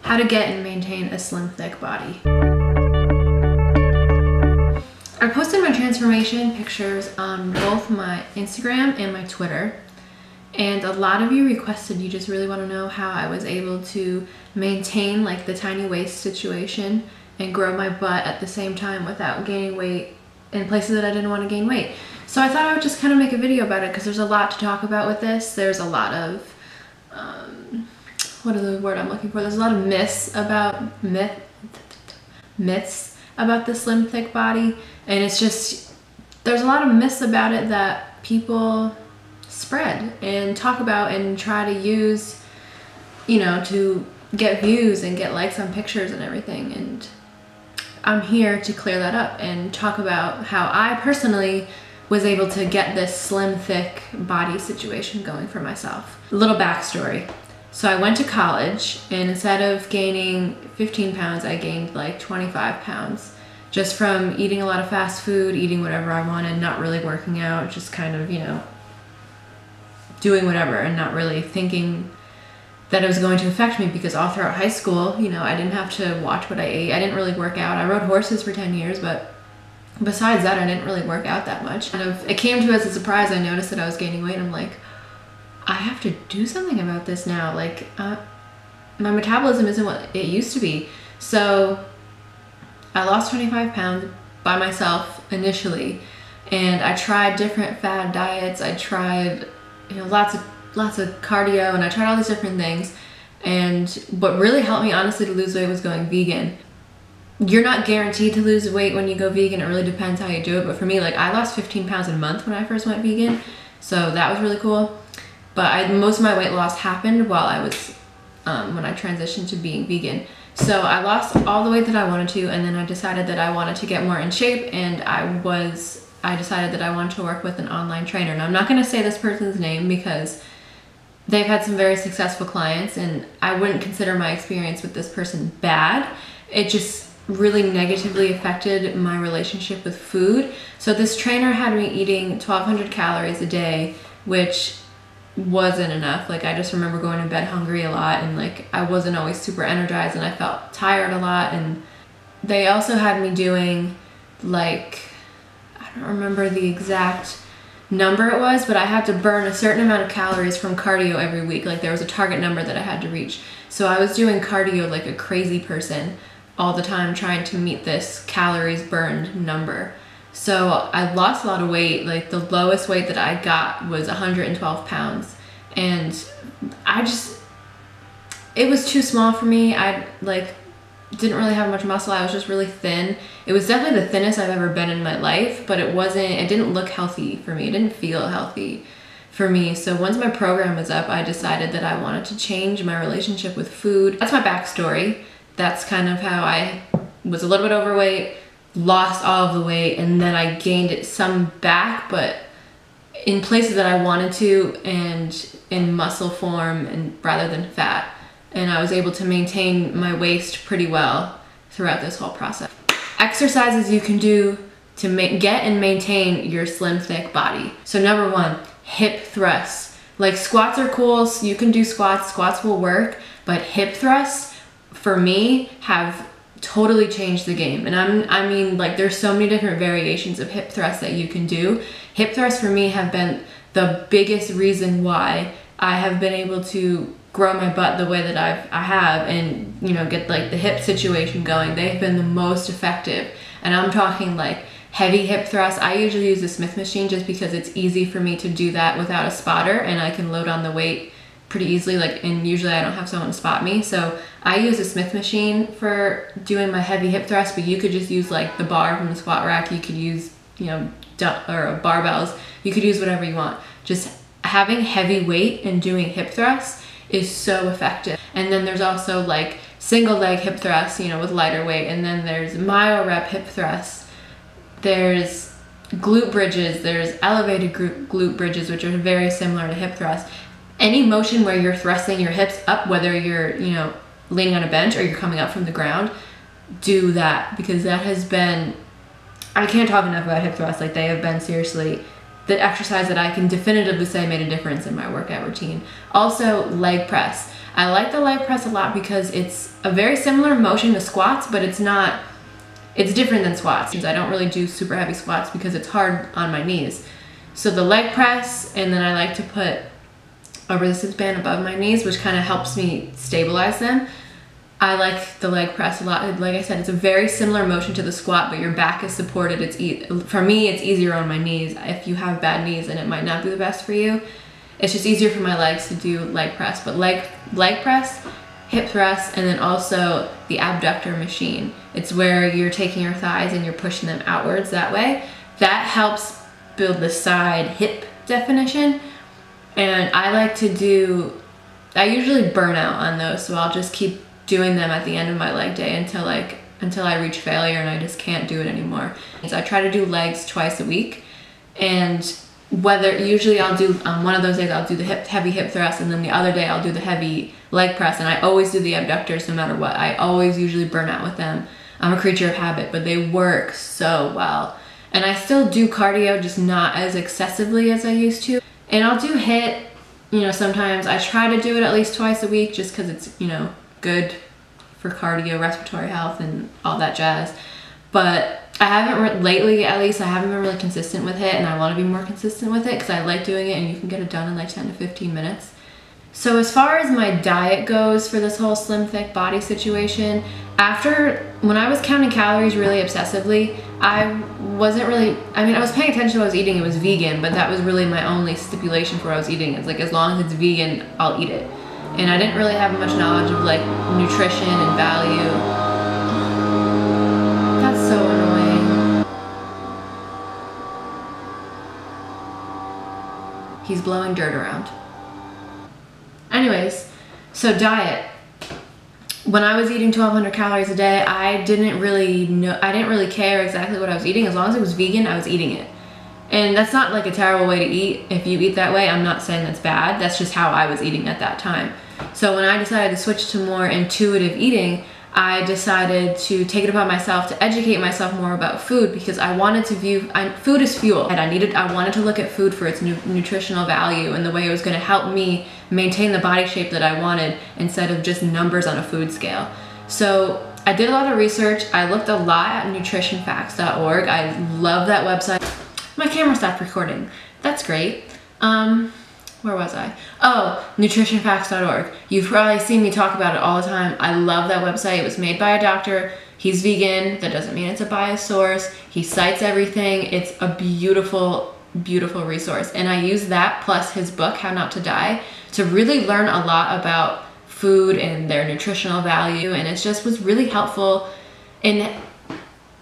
How to get and maintain a slim, thick body. I posted my transformation pictures on both my Instagram and my Twitter. And a lot of you requested, you just really want to know how I was able to maintain like the tiny waist situation and grow my butt at the same time without gaining weight in places that I didn't want to gain weight. So I thought I would just kind of make a video about it because there's a lot to talk about with this. There's a lot of, what is the word I'm looking for? There's a lot of myths about the slim, thick body. And it's just, there's a lot of myths about it that people spread and talk about and try to use, you know, to get views and get likes on pictures and everything. And I'm here to clear that up and talk about how I personally was able to get this slim, thick body situation going for myself. A little backstory. So I went to college, and instead of gaining 15 pounds, I gained like 25 pounds just from eating a lot of fast food, eating whatever I wanted, not really working out, just kind of, you know, doing whatever and not really thinking that it was going to affect me, because all throughout high school, you know, I didn't have to watch what I ate. I didn't really work out. I rode horses for 10 years, but besides that, I didn't really work out that much. It came to as a surprise. I noticed that I was gaining weight. I'm like, I have to do something about this now. Like, my metabolism isn't what it used to be. So I lost 25 pounds by myself initially, and I tried different fad diets. I tried, you know, lots of cardio, and I tried all these different things. And what really helped me honestly to lose weight was going vegan. You're not guaranteed to lose weight when you go vegan. It really depends how you do it. But for me, like, I lost 15 pounds a month when I first went vegan, so that was really cool. But most of my weight loss happened while I was when I transitioned to being vegan. So I lost all the weight that I wanted to, and then I decided that I wanted to get more in shape, and I decided that I wanted to work with an online trainer. And I'm not going to say this person's name because they've had some very successful clients, and I wouldn't consider my experience with this person bad. It just really negatively affected my relationship with food. So this trainer had me eating 1,200 calories a day, which wasn't enough. Like, I just remember going to bed hungry a lot, and like I wasn't always super energized, and I felt tired a lot. And they also had me doing, like, I don't remember the exact number it was, but I had to burn a certain amount of calories from cardio every week. Like, there was a target number that I had to reach. So I was doing cardio like a crazy person all the time, trying to meet this calories burned number. So I lost a lot of weight. Like, the lowest weight that I got was 112 pounds. And it was too small for me. I didn't really have much muscle. I was just really thin. It was definitely the thinnest I've ever been in my life, but it didn't look healthy for me. It didn't feel healthy for me. So once my program was up, I decided that I wanted to change my relationship with food. That's my backstory. That's kind of how I was a little bit overweight, lost all of the weight, and then I gained it some back, but in places that I wanted to, and in muscle form and rather than fat. And I was able to maintain my waist pretty well throughout this whole process. Exercises you can do to get and maintain your slim, thick body. So number one, hip thrusts. Like, squats are cool, so you can do squats. Squats will work, but hip thrusts, for me, have totally changed the game. And I mean, like, there's so many different variations of hip thrusts that you can do. Hip thrusts for me have been the biggest reason why I have been able to grow my butt the way that I have, and, you know, get like the hip situation going. They've been the most effective. And I'm talking like heavy hip thrusts. I usually use the Smith machine just because it's easy for me to do that without a spotter, and I can load on the weight pretty easily, and usually I don't have someone to spot me. So I use a Smith machine for doing my heavy hip thrust, but you could just use like the bar from the squat rack. You could use, you know, or barbells. You could use whatever you want. Just having heavy weight and doing hip thrusts is so effective. And then there's also like single leg hip thrusts, you know, with lighter weight. And then there's myo rep hip thrusts. There's glute bridges. There's elevated glute bridges, which are very similar to hip thrusts. Any motion where you're thrusting your hips up, whether you're, you know, leaning on a bench or you're coming up from the ground, do that, because that has been, I can't talk enough about hip thrusts. Like, they have been seriously the exercise that I can definitively say made a difference in my workout routine. Also, leg press. I like the leg press a lot because it's a very similar motion to squats, but it's different than squats. I don't really do super heavy squats because it's hard on my knees. So the leg press, and then I like to put a resistance band above my knees, which kind of helps me stabilize them. I like the leg press a lot. Like I said, it's a very similar motion to the squat, but your back is supported. For me, it's easier on my knees. If you have bad knees, then it might not be the best for you. It's just easier for my legs to do leg press. But leg press, hip thrust, and then also the abductor machine. It's where you're taking your thighs and you're pushing them outwards that way. That helps build the side hip definition. And I usually burn out on those, so I'll just keep doing them at the end of my leg day until I reach failure and I just can't do it anymore. So I try to do legs twice a week, and usually I'll do, one of those days I'll do the heavy hip thrust, and then the other day I'll do the heavy leg press, and I always do the abductors no matter what. I always usually burn out with them. I'm a creature of habit, but they work so well. And I still do cardio, just not as excessively as I used to. And I'll do HIIT, sometimes. I try to do it at least twice a week just because it's, good for cardio, respiratory health, and all that jazz. But I haven't, lately at least, I haven't been really consistent with HIIT, and I want to be more consistent with it because I like doing it and you can get it done in like 10 to 15 minutes. So as far as my diet goes for this whole slim, thick body situation, when I was counting calories really obsessively, I was paying attention to what I was eating. It was vegan, but that was really my only stipulation for what I was eating. It's like, as long as it's vegan, I'll eat it. And I didn't really have much knowledge of like nutrition and value. That's so annoying. He's blowing dirt around. Anyways, so diet. When I was eating 1,200 calories a day, I didn't really care exactly what I was eating. As long as it was vegan, I was eating it. And that's not like a terrible way to eat. If you eat that way, I'm not saying that's bad. That's just how I was eating at that time. So when I decided to switch to more intuitive eating, I decided to take it upon myself to educate myself more about food, because I wanted to view food as fuel. And I wanted to look at food for its nutritional value and the way it was going to help me maintain the body shape that I wanted, instead of just numbers on a food scale. So I did a lot of research. I looked a lot at nutritionfacts.org. I love that website. My camera stopped recording. That's great. Where was I? Oh, nutritionfacts.org. You've probably seen me talk about it all the time. I love that website. It was made by a doctor. He's vegan. That doesn't mean it's a biased source. He cites everything. It's a beautiful, beautiful resource. And I use that plus his book, How Not to Die, to really learn a lot about food and their nutritional value. And it just was really helpful in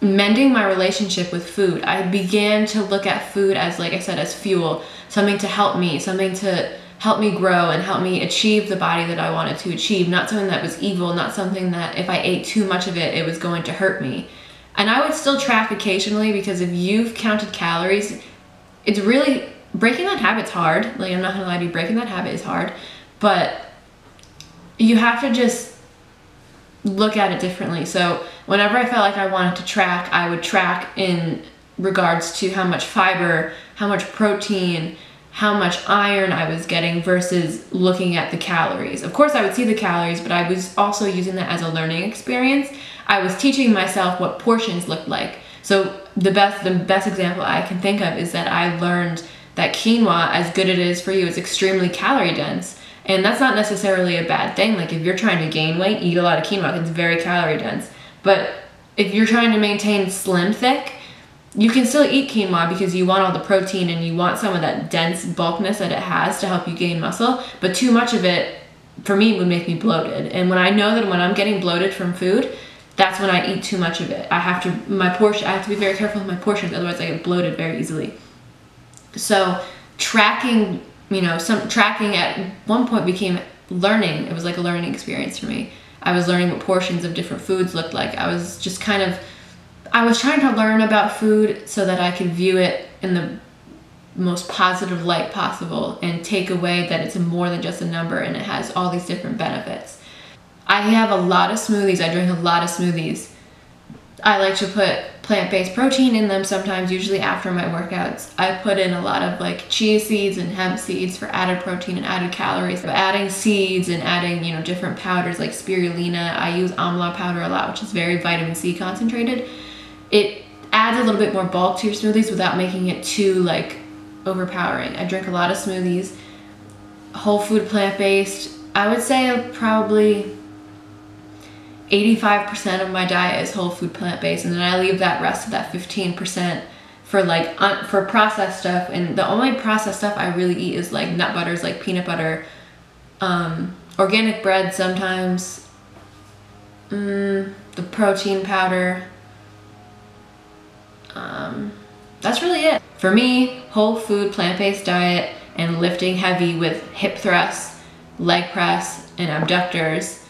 mending my relationship with food. I began to look at food as, like I said, as fuel, something to help me grow and help me achieve the body that I wanted to achieve, not something that was evil, not something that if I ate too much of it, it was going to hurt me. And I would still track occasionally, because if you've counted calories, it's really, breaking that habit's hard. Like, I'm not gonna lie to you, breaking that habit is hard, but you have to just look at it differently. So whenever I felt like I wanted to track, I would track in regards to how much fiber, how much protein, how much iron I was getting, versus looking at the calories. Of course I would see the calories, but I was also using that as a learning experience. I was teaching myself what portions looked like. So the best example I can think of is that I learned that quinoa, as good it is for you, is extremely calorie dense. And that's not necessarily a bad thing. Like, if you're trying to gain weight, eat a lot of quinoa, it's very calorie dense. But if you're trying to maintain slim thick, you can still eat quinoa because you want all the protein and you want some of that dense bulkness that it has to help you gain muscle. But too much of it, for me, would make me bloated. And when I know that when I'm getting bloated from food, that's when I eat too much of it. I have to be very careful with my portions, otherwise I get bloated very easily. So tracking, tracking at one point became learning. It was like a learning experience for me. I was learning what portions of different foods looked like. I was trying to learn about food so that I could view it in the most positive light possible and take away that it's more than just a number and it has all these different benefits. I have a lot of smoothies. I drink a lot of smoothies. I like to put plant-based protein in them sometimes, usually after my workouts. I put in a lot of like chia seeds and hemp seeds for added protein and added calories. But adding seeds and adding, you know, different powders like spirulina. I use amla powder a lot, which is very vitamin C concentrated. It adds a little bit more bulk to your smoothies without making it too like overpowering. I drink a lot of smoothies, whole food plant-based. I would say probably 85% of my diet is whole food plant-based, and then I leave that rest of that 15% for like for processed stuff. And the only processed stuff I really eat is like nut butters, like peanut butter, organic bread sometimes, the protein powder. That's really it. For me, whole food plant-based diet and lifting heavy with hip thrusts, leg press, and abductors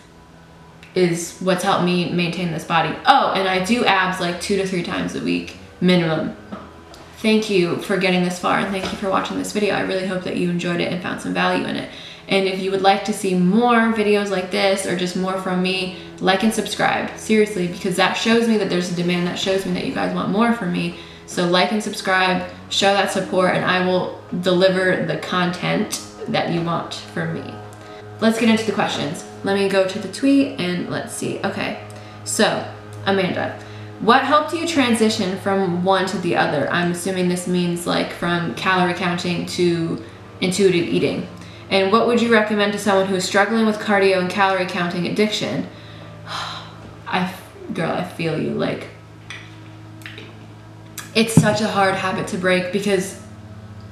is what's helped me maintain this body. Oh, and I do abs like 2 to 3 times a week minimum. Thank you for getting this far, and thank you for watching this video. I really hope that you enjoyed it and found some value in it. And if you would like to see more videos like this or just more from me, like and subscribe, seriously, because that shows me that there's a demand, that shows me that you guys want more from me. So like and subscribe, show that support, and I will deliver the content that you want from me. Let's get into the questions. Let me go to the tweet and let's see. Okay, so Amanda, what helped you transition from one to the other? I'm assuming this means like from calorie counting to intuitive eating. And what would you recommend to someone who is struggling with cardio and calorie counting addiction? Girl, I feel you. Like, it's such a hard habit to break because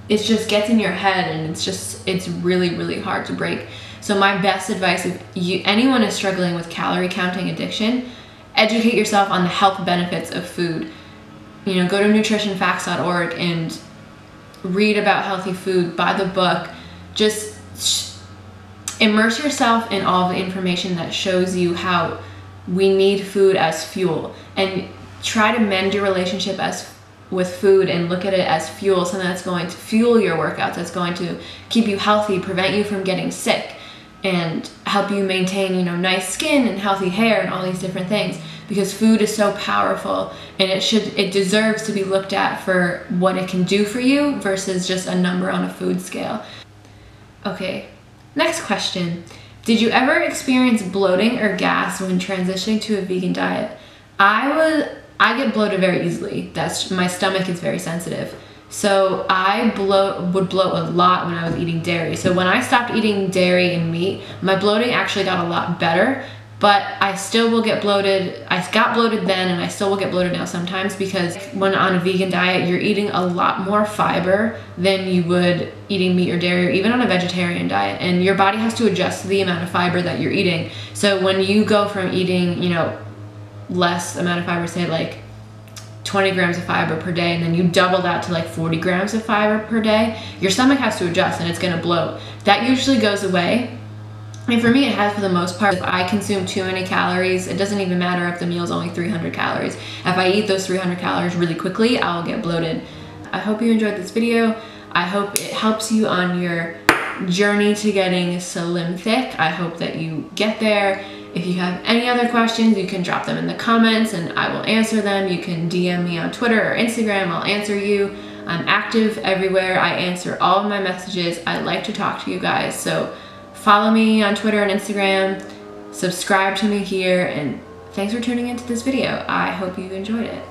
it just gets in your head, and it's really, really hard to break. So my best advice, if anyone is struggling with calorie counting addiction, educate yourself on the health benefits of food. You know, go to nutritionfacts.org and read about healthy food, buy the book. Just immerse yourself in all the information that shows you how we need food as fuel, and try to mend your relationship with food and look at it as fuel, something that's going to fuel your workouts, that's going to keep you healthy, prevent you from getting sick, and help you maintain, you know, nice skin and healthy hair and all these different things. Because food is so powerful, and it deserves to be looked at for what it can do for you versus just a number on a food scale. Okay, next question. Did you ever experience bloating or gas when transitioning to a vegan diet? I get bloated very easily. My stomach is very sensitive. So I would bloat a lot when I was eating dairy. So when I stopped eating dairy and meat, my bloating actually got a lot better, but I still will get bloated. I got bloated then, and I still will get bloated now sometimes, because when on a vegan diet, you're eating a lot more fiber than you would eating meat or dairy, or even on a vegetarian diet. And your body has to adjust to the amount of fiber that you're eating. So when you go from eating, you know, less amount of fiber, say like 20 grams of fiber per day, and then you double that to like 40 grams of fiber per day, your stomach has to adjust, and it's gonna bloat. That usually goes away. And for me, it has for the most part. If I consume too many calories, it doesn't even matter if the meal is only 300 calories. If I eat those 300 calories really quickly, I'll get bloated. I hope you enjoyed this video. I hope it helps you on your journey to getting slim thick. I hope that you get there. If you have any other questions, you can drop them in the comments and I will answer them. You can DM me on Twitter or Instagram, I'll answer you. I'm active everywhere. I answer all of my messages. I like to talk to you guys. So follow me on Twitter and Instagram, subscribe to me here, and thanks for tuning into this video. I hope you enjoyed it.